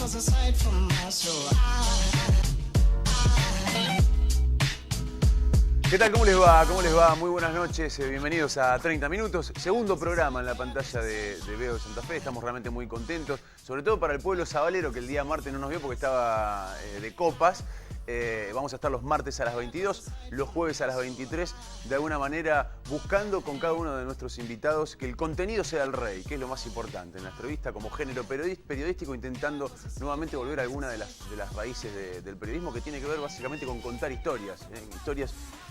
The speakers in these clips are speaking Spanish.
¿Qué tal? ¿Cómo les va? ¿Cómo les va? Muy buenas noches, bienvenidos a 30 Minutos, segundo programa en la pantalla de Veo de Santa Fe. Estamos realmente muy contentos, sobre todo para el pueblo sabalero que el día martes no nos vio porque estaba de copas. Vamos a estar los martes a las 22, los jueves a las 23, de alguna manera buscando con cada uno de nuestros invitados que el contenido sea el rey, que es lo más importante en la entrevista como género periodístico, intentando nuevamente volver a alguna de las raíces del periodismo, que tiene que ver básicamente con contar historias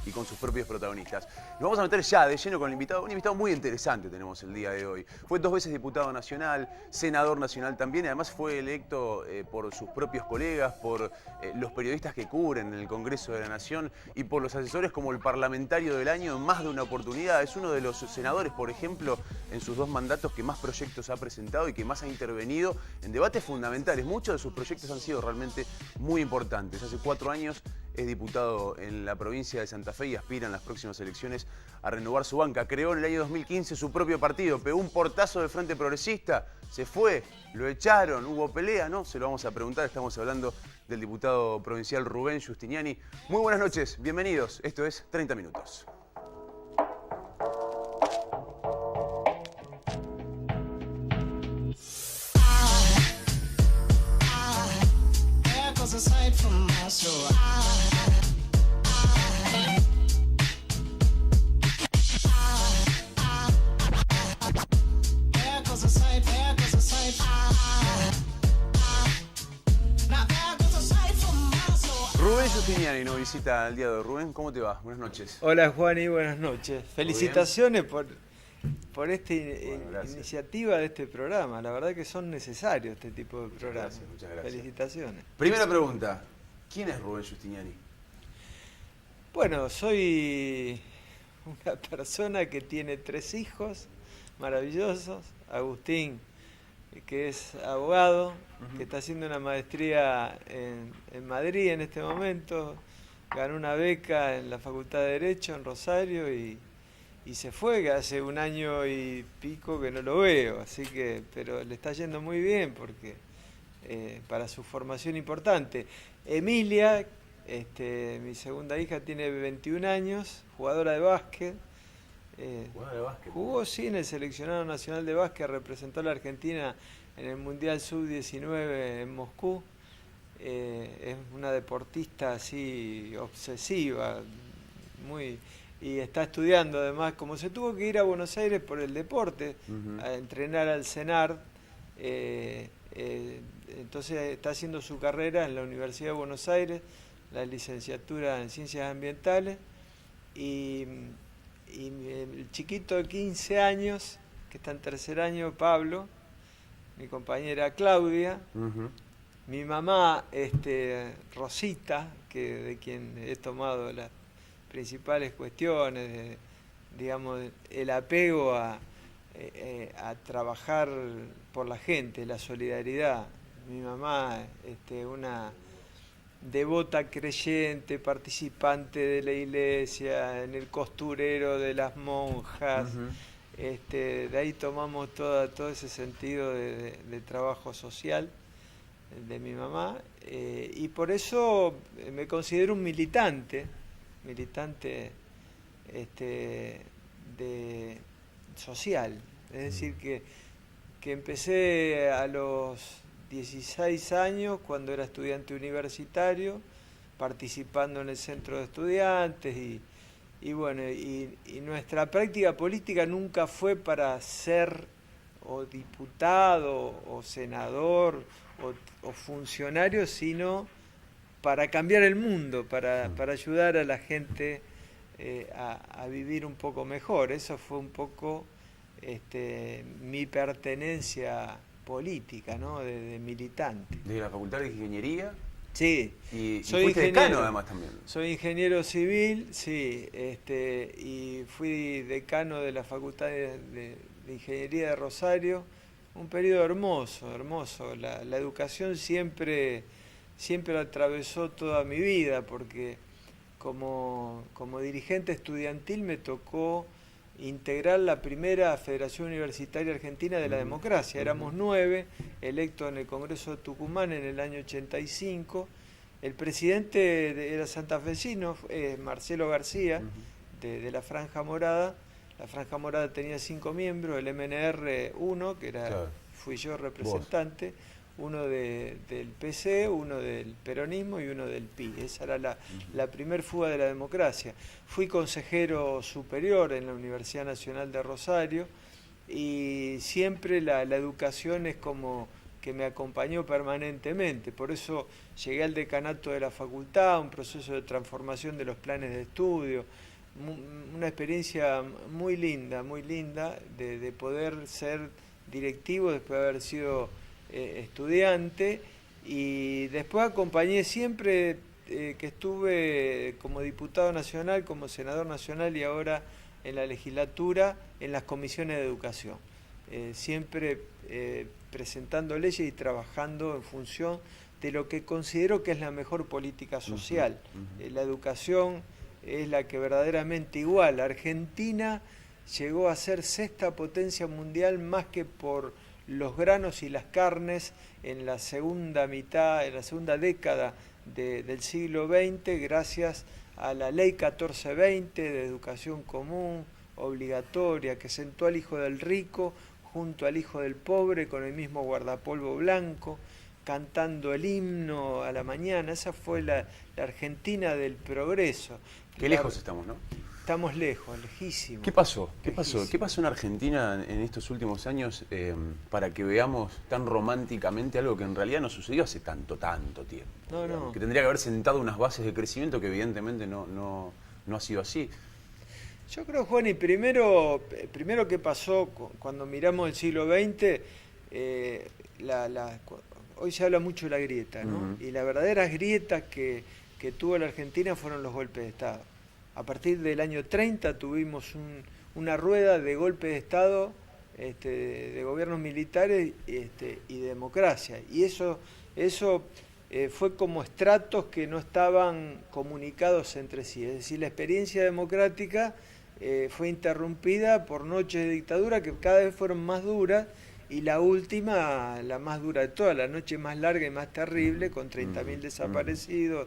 y con sus propios protagonistas. Nos vamos a meter ya de lleno con el invitado, un invitado muy interesante tenemos el día de hoy. Fue 2 veces diputado nacional, senador nacional también, y además fue electo por sus propios colegas, por los periodistas que cubren en el Congreso de la Nación y por los asesores como el parlamentario del año en más de una oportunidad. Es uno de los senadores, por ejemplo, en sus 2 mandatos que más proyectos ha presentado y que más ha intervenido en debates fundamentales. Muchos de sus proyectos han sido realmente muy importantes. Hace 4 años es diputado en la provincia de Santa Fe y aspira en las próximas elecciones a renovar su banca. Creó en el año 2015 su propio partido, pegó un portazo de Frente Progresista, se fue, lo echaron, hubo pelea, ¿no? Se lo vamos a preguntar, estamos hablando del diputado provincial Rubén Giustiniani. Muy buenas noches, bienvenidos, esto es 30 Minutos. Rubén Giustiniani nos visita al día de hoy. Rubén, ¿cómo te va? Buenas noches. Hola Juani, buenas noches. Felicitaciones por esta iniciativa de este programa. La verdad que son necesarios este tipo de programas. Muchas gracias. Felicitaciones. Primera pregunta, ¿quién es Rubén Giustiniani? Bueno, soy una persona que tiene 3 hijos maravillosos. Agustín, que es abogado, que está haciendo una maestría en Madrid en este momento, ganó una beca en la Facultad de Derecho en Rosario y se fue, que hace 1 año y pico que no lo veo, así que, pero le está yendo muy bien porque para su formación importante. Emilia, mi segunda hija, tiene 21 años, jugadora de básquet. Jugó sí en el seleccionado nacional de básquet, representó a la Argentina en el Mundial Sub-19 en Moscú. Es una deportista así obsesiva, y está estudiando además, como se tuvo que ir a Buenos Aires por el deporte, a entrenar al CENAR, entonces está haciendo su carrera en la Universidad de Buenos Aires, la licenciatura en Ciencias Ambientales, y el chiquito de 15 años, que está en 3er año, Pablo, mi compañera Claudia, mi mamá, Rosita, de quien he tomado las principales cuestiones, digamos, el apego a trabajar por la gente, la solidaridad. Mi mamá, una devota creyente, participante de la iglesia, en el costurero de las monjas. De ahí tomamos todo ese sentido de trabajo social de mi mamá, y por eso me considero un militante social. Es decir, que empecé a los 16 años, cuando era estudiante universitario, participando en el centro de estudiantes y nuestra práctica política nunca fue para ser o diputado o senador o funcionario, sino para cambiar el mundo, para ayudar a la gente a vivir un poco mejor. Eso fue un poco mi pertenencia política, ¿no? de militante. ¿De la Facultad de Ingeniería? Sí. Y soy fuiste ingeniero, decano además también. Soy ingeniero civil, sí, y fui decano de la Facultad de Ingeniería de Rosario. Un periodo hermoso. La educación siempre atravesó toda mi vida, porque como dirigente estudiantil me tocó integrar la primera Federación Universitaria Argentina de la Democracia. Éramos 9, electos en el Congreso de Tucumán en el año 85. El presidente era santafesino, Marcelo García, de la Franja Morada. La Franja Morada tenía 5 miembros, el MNR 1, que fui yo representante, uno del PC, uno del peronismo y uno del PI. Esa era la primer fuga de la democracia. Fui consejero superior en la Universidad Nacional de Rosario y siempre la educación es como que me acompañó permanentemente. Por eso llegué al decanato de la facultad, un proceso de transformación de los planes de estudio, una experiencia muy linda de poder ser directivo después de haber sido estudiante, y después acompañé siempre que estuve como diputado nacional, como senador nacional y ahora en la legislatura, en las comisiones de educación. Siempre presentando leyes y trabajando en función de lo que considero que es la mejor política social. La educación es la que verdaderamente iguala. Argentina llegó a ser 6ª potencia mundial más que por los granos y las carnes en la segunda década del siglo XX, gracias a la Ley 1420 de educación común, obligatoria, que sentó al hijo del rico junto al hijo del pobre con el mismo guardapolvo blanco, cantando el himno a la mañana. Esa fue la Argentina del progreso. Qué lejos estamos, ¿no? Estamos lejos, lejísimos. ¿Qué pasó? ¿Qué pasó en Argentina en estos últimos años para que veamos tan románticamente algo que en realidad no sucedió hace tanto tiempo? No. Que tendría que haber sentado unas bases de crecimiento que evidentemente no ha sido así. Yo creo, Juan, y primero que pasó cuando miramos el siglo XX, hoy se habla mucho de la grieta, ¿no? Y las verdaderas grietas que tuvo la Argentina fueron los golpes de Estado. A partir del año 30 tuvimos una rueda de golpes de Estado, de gobiernos militares y democracia. Y eso fue como estratos que no estaban comunicados entre sí. Es decir, la experiencia democrática fue interrumpida por noches de dictadura que cada vez fueron más duras, y la última, la más dura de todas, la noche más larga y más terrible, con 30.000 desaparecidos.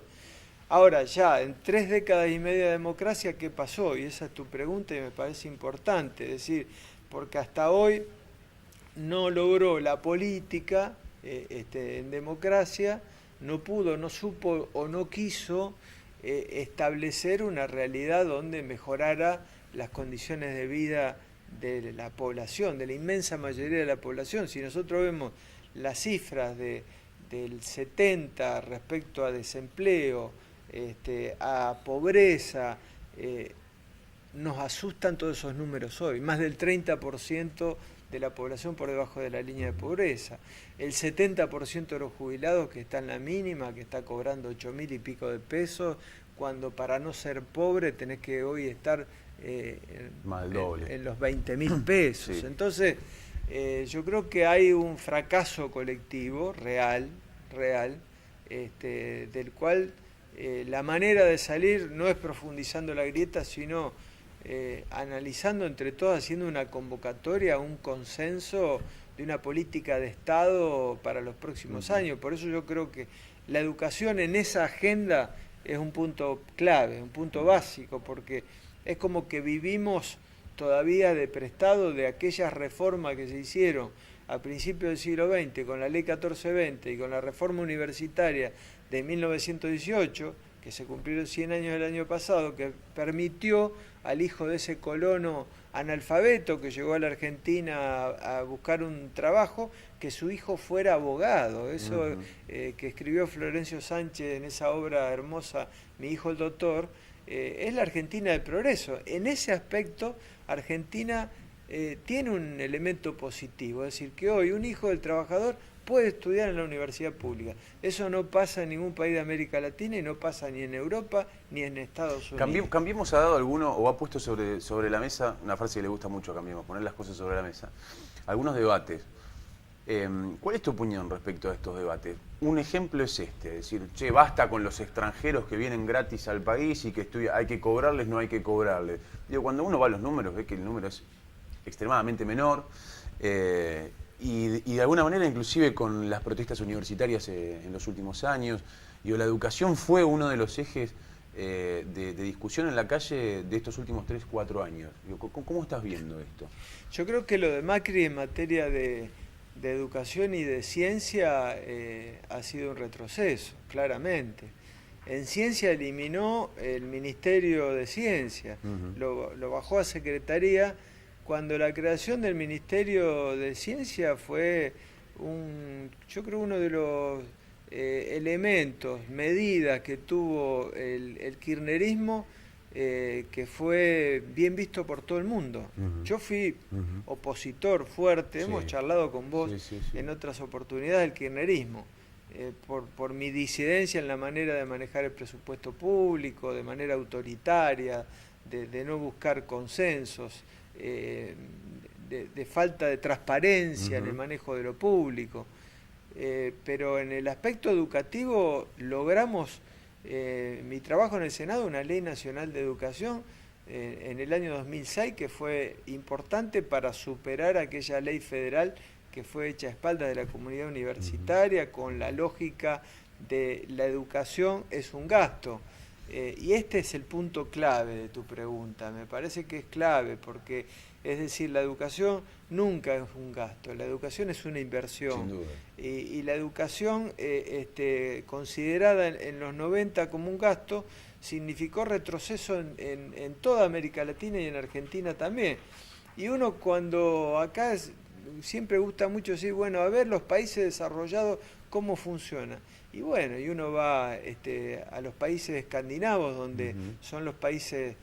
Ahora, ya en 3 décadas y media de democracia, ¿qué pasó? Y esa es tu pregunta y me parece importante, es decir, porque hasta hoy no logró la política en democracia, no pudo, no supo o no quiso establecer una realidad donde mejorara las condiciones de vida de la población, de la inmensa mayoría de la población. Si nosotros vemos las cifras del 70 respecto a desempleo, a pobreza, nos asustan todos esos números hoy. Más del 30% de la población por debajo de la línea de pobreza. El 70% de los jubilados que está en la mínima, que está cobrando 8.000 y pico de pesos, cuando para no ser pobre tenés que hoy estar más del doble. En los 20.000 pesos. Sí. Entonces, yo creo que hay un fracaso colectivo real, del cual la manera de salir no es profundizando la grieta, sino analizando entre todos, haciendo una convocatoria, un consenso de una política de Estado para los próximos años. Por eso yo creo que la educación en esa agenda es un punto clave, un punto básico, porque es como que vivimos todavía de prestado de aquellas reformas que se hicieron a principios del siglo XX con la Ley 1420 y con la reforma universitaria de 1918, que se cumplieron 100 años el año pasado, que permitió al hijo de ese colono analfabeto que llegó a la Argentina a buscar un trabajo, que su hijo fuera abogado. Eso que escribió Florencio Sánchez en esa obra hermosa, Mi hijo el doctor, es la Argentina del progreso. En ese aspecto, Argentina tiene un elemento positivo, es decir, que hoy un hijo del trabajador puede estudiar en la universidad pública. Eso no pasa en ningún país de América Latina y no pasa ni en Europa ni en Estados Unidos. Cambiemos ha dado alguno, o ha puesto sobre la mesa, una frase que le gusta mucho a Cambiemos, poner las cosas sobre la mesa, algunos debates ¿Cuál es tu opinión respecto a estos debates? Un ejemplo es este, es decir, che, basta con los extranjeros que vienen gratis al país y que hay que cobrarles, no hay que cobrarles. Digo, cuando uno va a los números, ve que el número es extremadamente menor y de alguna manera inclusive con las protestas universitarias en los últimos años, digo, la educación fue uno de los ejes de discusión en la calle de estos últimos 3, 4 años. Digo, ¿cómo estás viendo esto? Yo creo que lo de Macri en materia de educación y de ciencia ha sido un retroceso, claramente. En ciencia eliminó el Ministerio de Ciencia, lo bajó a Secretaría, cuando la creación del Ministerio de Ciencia fue yo creo uno de los elementos, medidas que tuvo el kirchnerismo, que fue bien visto por todo el mundo. Yo fui opositor fuerte, hemos charlado con vos en otras oportunidades del kirchnerismo, por mi disidencia en la manera de manejar el presupuesto público, de manera autoritaria, de no buscar consensos, de falta de transparencia en el manejo de lo público. Pero en el aspecto educativo logramos, mi trabajo en el Senado, una ley nacional de educación en el año 2006 que fue importante para superar aquella ley federal que fue hecha a espaldas de la comunidad universitaria con la lógica de la educación es un gasto. Y este es el punto clave de tu pregunta, me parece que es clave porque, es decir, la educación nunca es un gasto, la educación es una inversión. Sin duda. Y la educación considerada en los 90 como un gasto significó retroceso en toda América Latina y en Argentina también. Y uno cuando acá siempre gusta mucho decir, bueno, a ver los países desarrollados cómo funciona. Y bueno, y uno va a los países escandinavos, donde son los países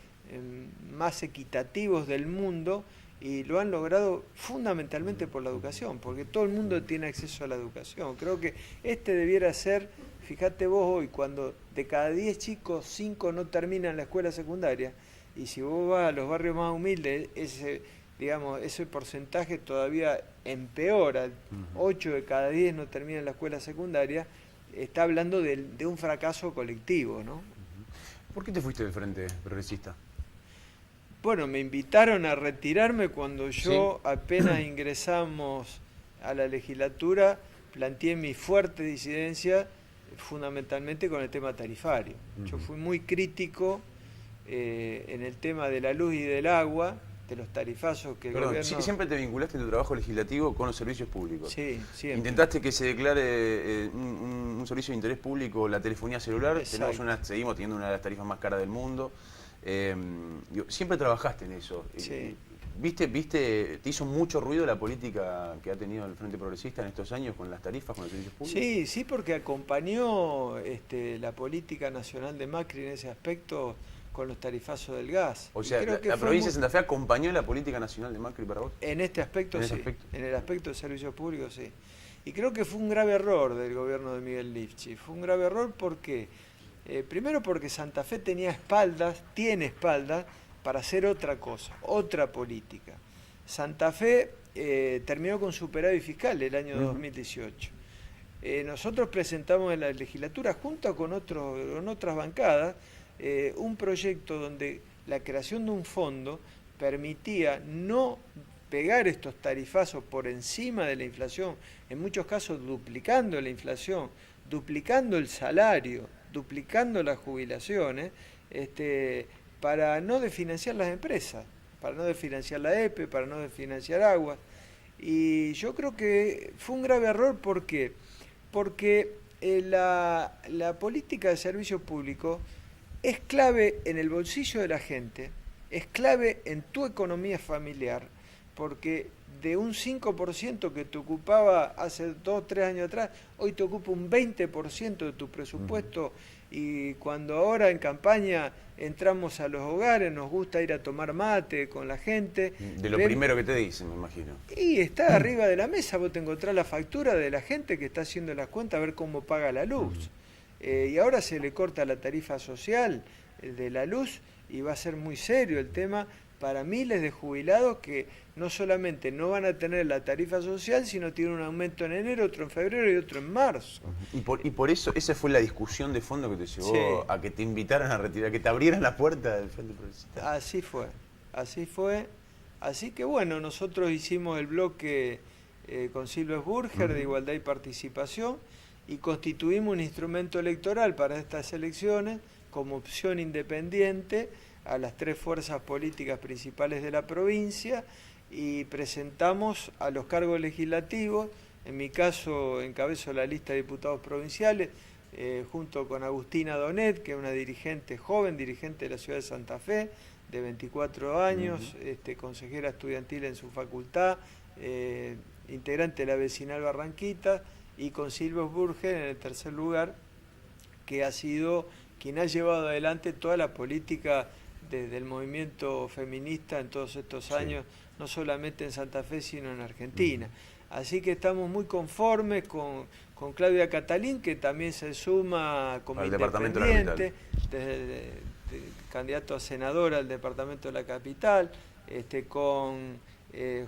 más equitativos del mundo, y lo han logrado fundamentalmente por la educación, porque todo el mundo tiene acceso a la educación. Creo que debiera ser, fíjate vos hoy, cuando de cada 10 chicos, 5 no terminan la escuela secundaria, y si vos vas a los barrios más humildes, ese porcentaje todavía empeora, 8 de cada 10 no terminan la escuela secundaria, está hablando de un fracaso colectivo, ¿no? ¿Por qué te fuiste del Frente Progresista? Bueno, me invitaron a retirarme cuando yo apenas ingresamos a la legislatura, planteé mi fuerte disidencia fundamentalmente con el tema tarifario. Yo fui muy crítico en el tema de la luz y del agua, de los tarifazos que el gobierno... Siempre te vinculaste en tu trabajo legislativo con los servicios públicos. Sí, siempre. Intentaste que se declare un servicio de interés público la telefonía celular. Seguimos teniendo una de las tarifas más caras del mundo. Siempre trabajaste en eso. Sí. ¿Te hizo mucho ruido la política que ha tenido el Frente Progresista en estos años con las tarifas, con los servicios públicos? Sí, porque acompañó la política nacional de Macri en ese aspecto con los tarifazos del gas. O sea, la provincia de Santa Fe acompañó la política nacional de Macri para vos. En este aspecto sí, en el aspecto de servicios públicos sí. Y creo que fue un grave error del gobierno de Miguel Lifchi. Fue un grave error porque, primero porque Santa Fe tiene espaldas para hacer otra cosa, otra política. Santa Fe terminó con superávit fiscal el año 2018. Nosotros presentamos en la legislatura, junto con otras bancadas, un proyecto donde la creación de un fondo permitía no pegar estos tarifazos por encima de la inflación, en muchos casos duplicando la inflación, duplicando el salario, duplicando las jubilaciones, para no desfinanciar las empresas, para no desfinanciar la EPE, para no desfinanciar Aguas. Y yo creo que fue un grave error, ¿por qué? Porque la política de servicio público es clave en el bolsillo de la gente, es clave en tu economía familiar, porque de un 5% que te ocupaba hace 2 o 3 años atrás, hoy te ocupa un 20% de tu presupuesto. Y cuando ahora en campaña entramos a los hogares, nos gusta ir a tomar mate con la gente. De lo primero que te dicen, me imagino. Y está arriba de la mesa, vos te encontrás la factura de la gente que está haciendo las cuentas a ver cómo paga la luz. Y ahora se le corta la tarifa social de la luz y va a ser muy serio el tema para miles de jubilados que no solamente no van a tener la tarifa social, sino tienen un aumento en enero, otro en febrero y otro en marzo. Y por eso, esa fue la discusión de fondo que te llevó a que te invitaran a retirar, que te abrieran la puerta del Frente Progresista. Así fue, así fue. Así que bueno, nosotros hicimos el bloque con Silvio Burger de Igualdad y Participación y constituimos un instrumento electoral para estas elecciones como opción independiente a las 3 fuerzas políticas principales de la provincia y presentamos a los cargos legislativos. En mi caso encabezo la lista de diputados provinciales junto con Agustina Donet, que es una dirigente joven, dirigente de la ciudad de Santa Fe, de 24 años, consejera estudiantil en su facultad, integrante de la vecinal Barranquita, y con Silvio Burger en el tercer lugar, que ha sido quien ha llevado adelante toda la política del movimiento feminista en todos estos años, no solamente en Santa Fe, sino en Argentina. Así que estamos muy conformes con Claudia Catalín, que también se suma como independiente, candidato a senadora del departamento de la capital, con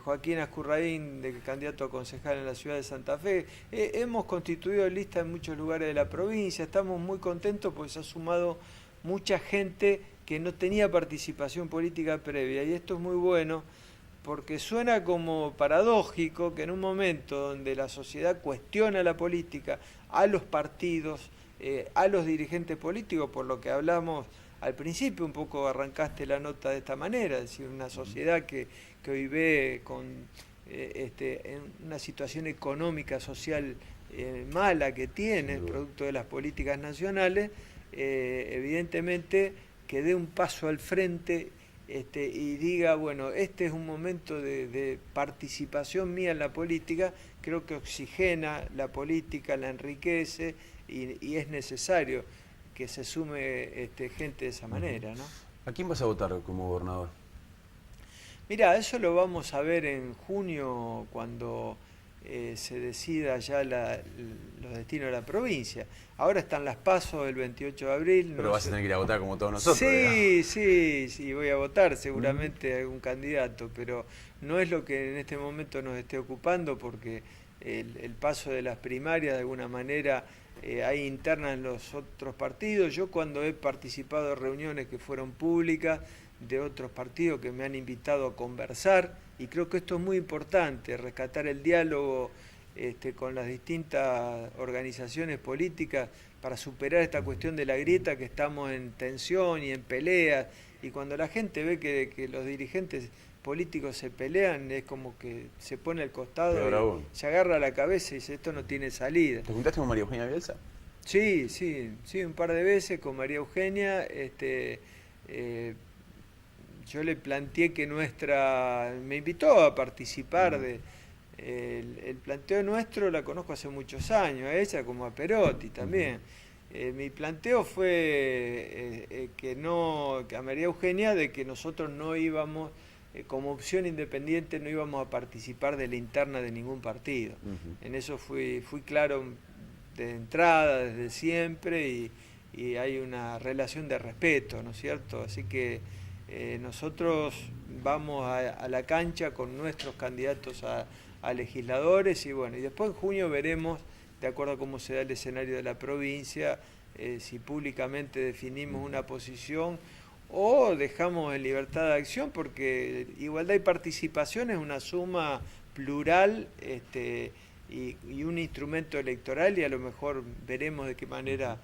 Joaquín Ascurraín, de candidato a concejal en la ciudad de Santa Fe. Hemos constituido lista en muchos lugares de la provincia, estamos muy contentos porque se ha sumado mucha gente que no tenía participación política previa, y esto es muy bueno porque suena como paradójico que en un momento donde la sociedad cuestiona la política, a los partidos, a los dirigentes políticos, por lo que hablamos al principio, un poco arrancaste la nota de esta manera, es decir, una sociedad que hoy ve con en una situación económica, social mala que tiene, producto de las políticas nacionales, evidentemente que dé un paso al frente y diga, bueno, este es un momento de participación mía en la política, creo que oxigena la política, la enriquece y es necesario que se sume gente de esa manera, ¿no? ¿A quién vas a votar como gobernador? Mirá, eso lo vamos a ver en junio cuando se decida ya los destinos de la provincia. Ahora están las PASO el 28 de abril. Pero vas a tener que ir a votar como todos nosotros. Sí, voy a votar seguramente a algún candidato, pero no es lo que en este momento nos esté ocupando, porque el paso de las primarias de alguna manera hay internas en los otros partidos. Yo cuando he participado de reuniones que fueron públicas de otros partidos que me han invitado a conversar, y creo que esto es muy importante, rescatar el diálogo con las distintas organizaciones políticas para superar esta cuestión de la grieta, que estamos en tensión y en peleas, y cuando la gente ve que los dirigentes políticos se pelean, es como que se pone al costado y se agarra la cabeza y dice, esto no tiene salida. ¿Te juntaste con María Eugenia Bielsa? Sí, un par de veces con María Eugenia. Yo le planteé que me invitó a participar el planteo nuestro, la conozco hace muchos años, a ella como a Perotti también. Mi planteo fue que a María Eugenia, de que nosotros no íbamos, como opción independiente, no íbamos a participar de la interna de ningún partido. En eso fui claro de entrada, desde siempre, y hay una relación de respeto, ¿no es cierto? Así que nosotros vamos a la cancha con nuestros candidatos a legisladores, y bueno, y después en junio veremos, de acuerdo a cómo se da el escenario de la provincia, si públicamente definimos una posición o dejamos en libertad de acción, porque igualdad y participación es una suma plural y un instrumento electoral, y a lo mejor veremos de qué manera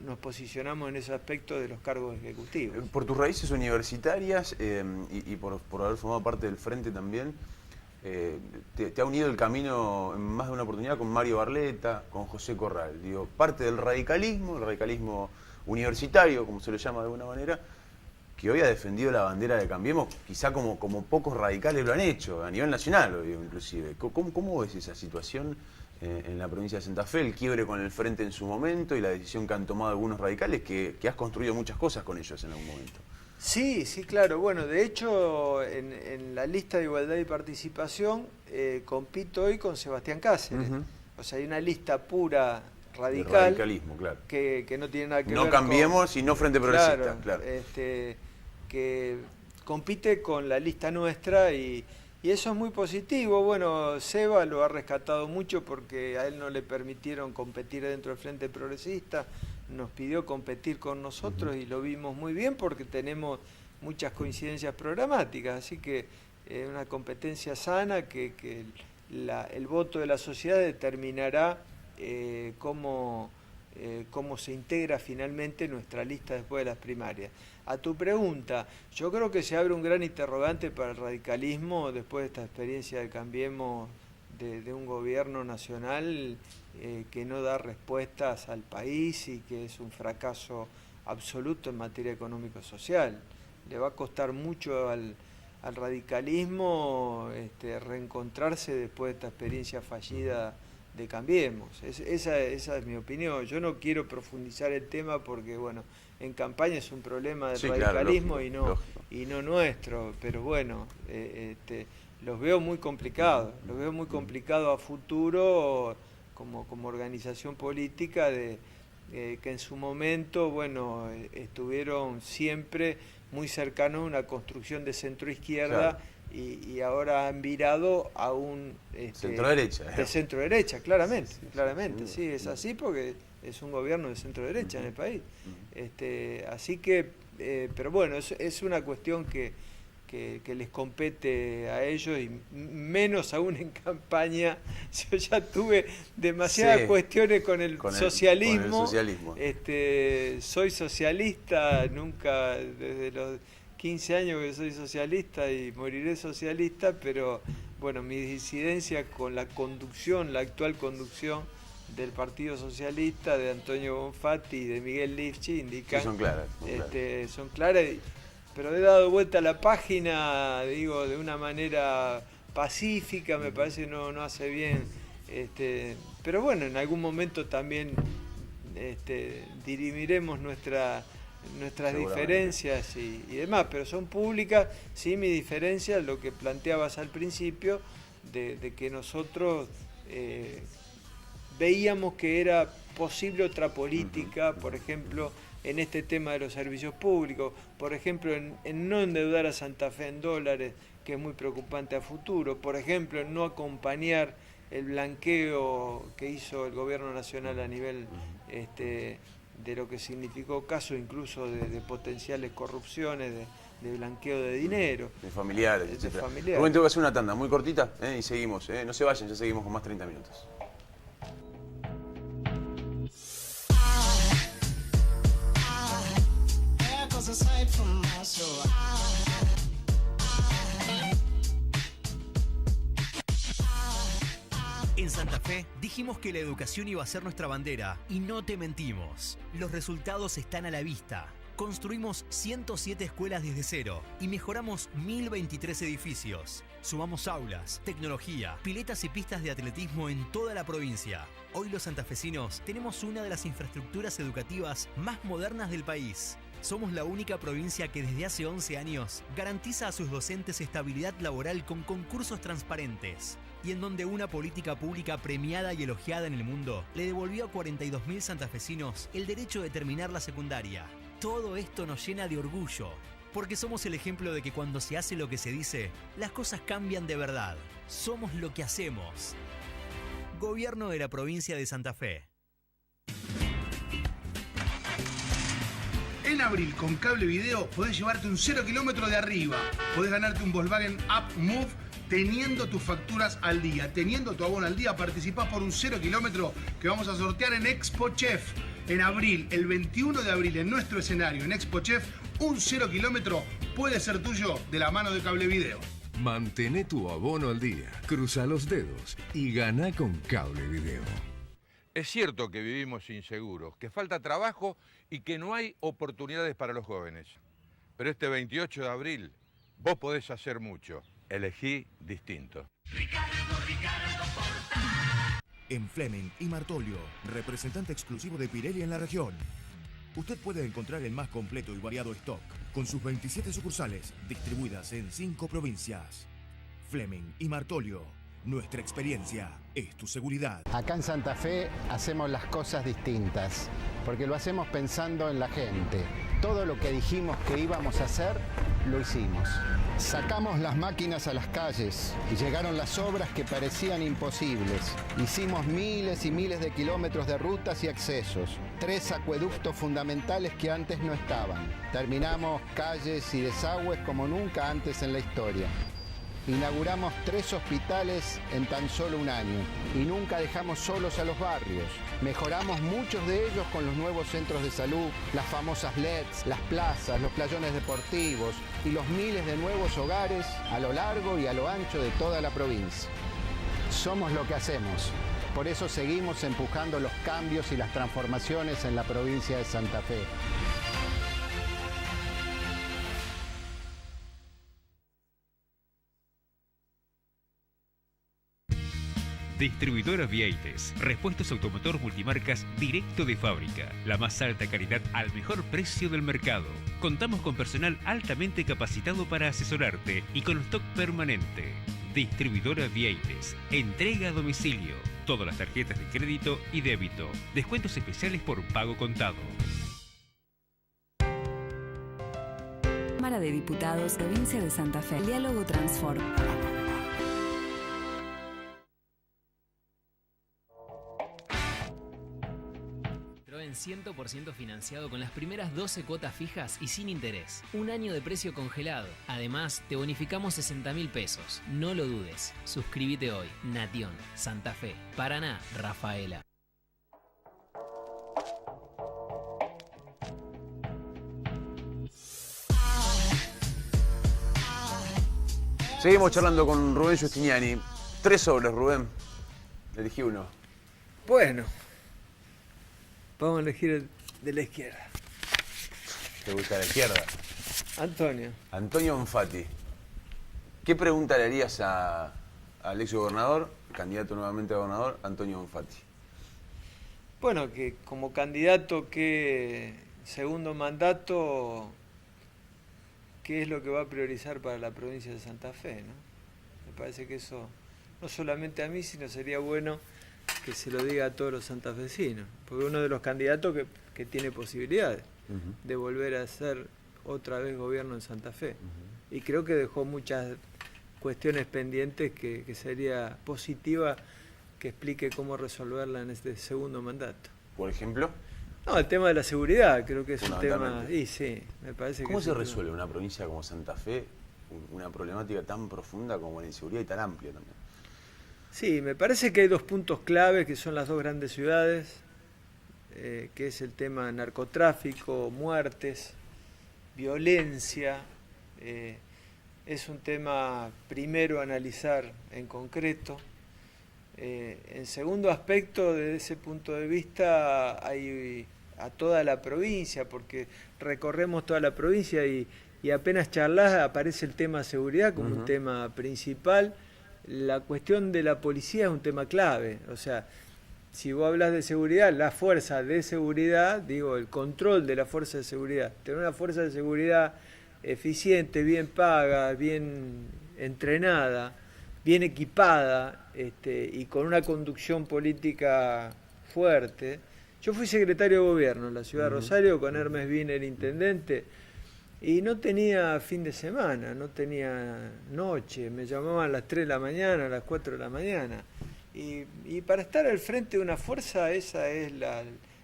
nos posicionamos en ese aspecto de los cargos ejecutivos. Por tus raíces universitarias y por haber formado parte del Frente también, te ha unido el camino en más de una oportunidad con Mario Barletta, con José Corral. Digo, parte del radicalismo universitario, como se lo llama de alguna manera, que hoy ha defendido la bandera de Cambiemos, quizá como pocos radicales lo han hecho, a nivel nacional, lo digo, inclusive. ¿Cómo ves esa situación en la provincia de Santa Fe, el quiebre con el Frente en su momento y la decisión que han tomado algunos radicales, que has construido muchas cosas con ellos en algún momento? Sí, claro. Bueno, de hecho, en la lista de igualdad y participación compito hoy con Sebastián Cáceres. O sea, hay una lista pura radical. De radicalismo, claro. Que no tiene nada que ver con... No Cambiemos y no Frente Progresista, claro. Que compite con la lista nuestra y eso es muy positivo. Bueno, Seba lo ha rescatado mucho porque a él no le permitieron competir dentro del Frente Progresista, nos pidió competir con nosotros y lo vimos muy bien porque tenemos muchas coincidencias programáticas, así que una competencia sana que el voto de la sociedad determinará cómo se integra finalmente nuestra lista después de las primarias. A tu pregunta, yo creo que se abre un gran interrogante para el radicalismo después de esta experiencia de Cambiemos de un gobierno nacional que no da respuestas al país y que es un fracaso absoluto en materia económico-social. Le va a costar mucho al radicalismo reencontrarse después de esta experiencia fallida de Cambiemos. Esa es mi opinión. Yo no quiero profundizar el tema porque, bueno, en campaña es un problema del radicalismo, claro, y no nuestro, pero bueno, los veo muy complicados, a futuro como organización política que en su momento, bueno, estuvieron siempre muy cercanos a una construcción de centro-izquierda, claro, y ahora han virado a un centro-derecha. De centro-derecha, claramente, sí, es así porque es un gobierno de centro-derecha en el país. Así que, pero bueno, es una cuestión que les compete a ellos y menos aún en campaña. Yo ya tuve demasiadas cuestiones con el socialismo. Soy socialista, nunca desde los 15 años que soy socialista y moriré socialista, pero bueno, mi disidencia con la actual conducción del Partido Socialista, de Antonio Bonfatti y de Miguel Lifchi, indican... Sí, son claras. Son claras, pero he dado vuelta a la página, digo, de una manera pacífica, me parece que no hace bien. Pero bueno, en algún momento también dirimiremos nuestras diferencias y demás, pero son públicas. Sí, mi diferencia, lo que planteabas al principio, de que nosotros veíamos que era posible otra política, por ejemplo, en este tema de los servicios públicos, por ejemplo, en no endeudar a Santa Fe en dólares, que es muy preocupante a futuro, por ejemplo, en no acompañar el blanqueo que hizo el gobierno nacional a nivel de lo que significó caso incluso de potenciales corrupciones, de blanqueo de dinero. De familiares, etc. Rubén, tengo que hacer una tanda muy cortita y seguimos. No se vayan, ya seguimos con más 30 minutos. En Santa Fe dijimos que la educación iba a ser nuestra bandera y no te mentimos. Los resultados están a la vista. Construimos 107 escuelas desde cero y mejoramos 1023 edificios. Sumamos aulas, tecnología, piletas y pistas de atletismo en toda la provincia. Hoy los santafesinos tenemos una de las infraestructuras educativas más modernas del país. Somos la única provincia que desde hace 11 años garantiza a sus docentes estabilidad laboral con concursos transparentes y en donde una política pública premiada y elogiada en el mundo le devolvió a 42.000 santafesinos el derecho de terminar la secundaria. Todo esto nos llena de orgullo, porque somos el ejemplo de que cuando se hace lo que se dice, las cosas cambian de verdad. Somos lo que hacemos. Gobierno de la provincia de Santa Fe. En Abril, con Cable Video, podés llevarte un 0 kilómetro de arriba. Podés ganarte un Volkswagen Up Move teniendo tus facturas al día. Teniendo tu abono al día, participás por un 0 kilómetro que vamos a sortear en Expo Chef. En abril, el 21 de abril, en nuestro escenario, en Expo Chef, un 0 kilómetro puede ser tuyo de la mano de Cable Video. Mantén tu abono al día, cruza los dedos y gana con Cable Video. Es cierto que vivimos inseguros, que falta trabajo y que no hay oportunidades para los jóvenes. Pero este 28 de abril vos podés hacer mucho. Elegí distinto. En Fleming y Martolio, representante exclusivo de Pirelli en la región. Usted puede encontrar el más completo y variado stock, con sus 27 sucursales, distribuidas en 5 provincias. Fleming y Martolio, nuestra experiencia es tu seguridad. Acá en Santa Fe hacemos las cosas distintas, porque lo hacemos pensando en la gente. Todo lo que dijimos que íbamos a hacer, lo hicimos. Sacamos las máquinas a las calles y llegaron las obras que parecían imposibles. Hicimos miles y miles de kilómetros de rutas y accesos. 3 acueductos fundamentales que antes no estaban. Terminamos calles y desagües como nunca antes en la historia. Inauguramos 3 hospitales en tan solo un año y nunca dejamos solos a los barrios. Mejoramos muchos de ellos con los nuevos centros de salud, las famosas LEDs, las plazas, los playones deportivos y los miles de nuevos hogares a lo largo y a lo ancho de toda la provincia. Somos lo que hacemos. Por eso seguimos empujando los cambios y las transformaciones en la provincia de Santa Fe. Distribuidora Vieites, repuestos automotor multimarcas directo de fábrica, la más alta calidad al mejor precio del mercado. Contamos con personal altamente capacitado para asesorarte y con stock permanente. Distribuidora Vieites, entrega a domicilio, todas las tarjetas de crédito y débito, descuentos especiales por pago contado. Cámara de Diputados, Provincia de Santa Fe. Diálogo Transform. En 100% financiado con las primeras 12 cuotas fijas y sin interés. Un año de precio congelado. Además, te bonificamos 60.000 pesos. No lo dudes. Suscríbete hoy. Nation, Santa Fe, Paraná, Rafaela. Seguimos charlando con Rubén Giustiniani. 3 sobres, Rubén. Elegí uno. Bueno. Vamos a elegir el de la izquierda. ¿Te gusta la izquierda? Antonio. Antonio Bonfatti. ¿Qué pregunta le harías al ex gobernador, candidato nuevamente a gobernador, Antonio Bonfatti? Bueno, que como candidato, que segundo mandato, ¿qué es lo que va a priorizar para la provincia de Santa Fe, ¿no? Me parece que eso, no solamente a mí, sino sería bueno que se lo diga a todos los santafesinos, porque uno de los candidatos que tiene posibilidades de volver a hacer otra vez gobierno en Santa Fe. Y creo que dejó muchas cuestiones pendientes que sería positiva que explique cómo resolverla en este segundo mandato. ¿Por ejemplo? No, el tema de la seguridad, creo que es un tema... Y sí, me parece que... ¿Cómo se resuelve una provincia como Santa Fe una problemática tan profunda como la inseguridad y tan amplia también? Sí, me parece que hay 2 puntos clave que son las 2 grandes ciudades, que es el tema narcotráfico, muertes, violencia. Es un tema primero a analizar en concreto. En segundo aspecto, desde ese punto de vista, hay a toda la provincia, porque recorremos toda la provincia y apenas charlas aparece el tema seguridad como un tema principal. La cuestión de la policía es un tema clave, o sea, si vos hablas de seguridad, la fuerza de seguridad, digo, el control de la fuerza de seguridad, tener una fuerza de seguridad eficiente, bien paga, bien entrenada, bien equipada, y con una conducción política fuerte. Yo fui secretario de gobierno en la ciudad de Rosario con Hermes Wiener, intendente, y no tenía fin de semana, no tenía noche, me llamaban a las 3 de la mañana, a las 4 de la mañana. Y para estar al frente de una fuerza, esa es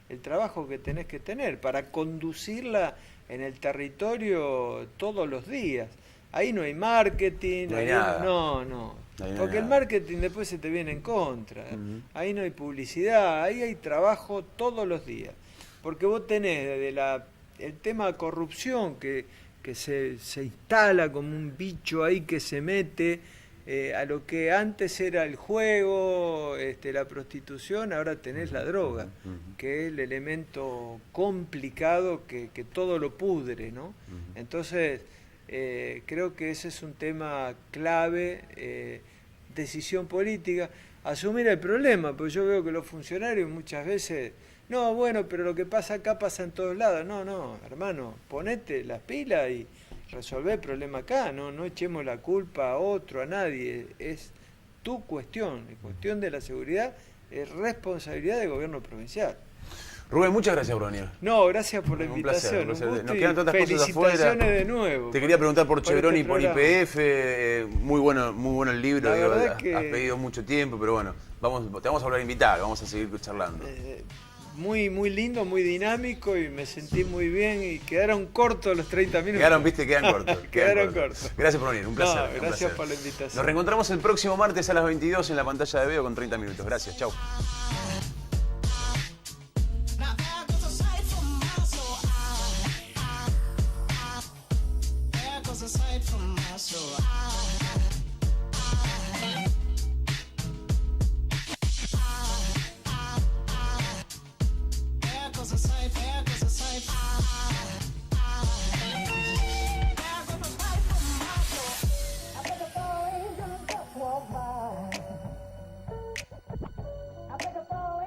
el trabajo que tenés que tener, para conducirla en el territorio todos los días. Ahí no hay marketing, no hay nada. No, porque el marketing después se te viene en contra. Ahí no hay publicidad, ahí hay trabajo todos los días. Porque vos tenés desde el tema de corrupción que se instala como un bicho ahí que se mete a lo que antes era el juego, la prostitución, ahora tenés la droga, que es el elemento complicado que todo lo pudre, ¿no? Entonces, creo que ese es un tema clave, decisión política, asumir el problema, porque yo veo que los funcionarios muchas veces... No, bueno, pero lo que pasa acá pasa en todos lados. No, hermano, ponete las pilas y resolvé el problema acá. No echemos la culpa a otro, a nadie. Es tu cuestión. La cuestión de la seguridad es responsabilidad del gobierno provincial. Rubén, muchas gracias por venir. No, gracias por la invitación. Un placer. gusto Nos quedan tantas cosas felicitaciones afuera. de nuevo. Te quería preguntar por Chevron este y por programa. YPF. Muy bueno el libro. La Digo, verdad has que- pedido mucho tiempo, pero bueno, te vamos a volver a invitar, vamos a seguir charlando. Muy lindo, muy dinámico y me sentí muy bien y quedaron cortos los 30 minutos. Quedan cortos. Quedaron cortos. Gracias por venir, un placer. No, un gracias placer. por la invitación. Nos reencontramos el próximo martes a las 22 en la pantalla de Veo con 30 minutos. Gracias, chau. Aside from my soul.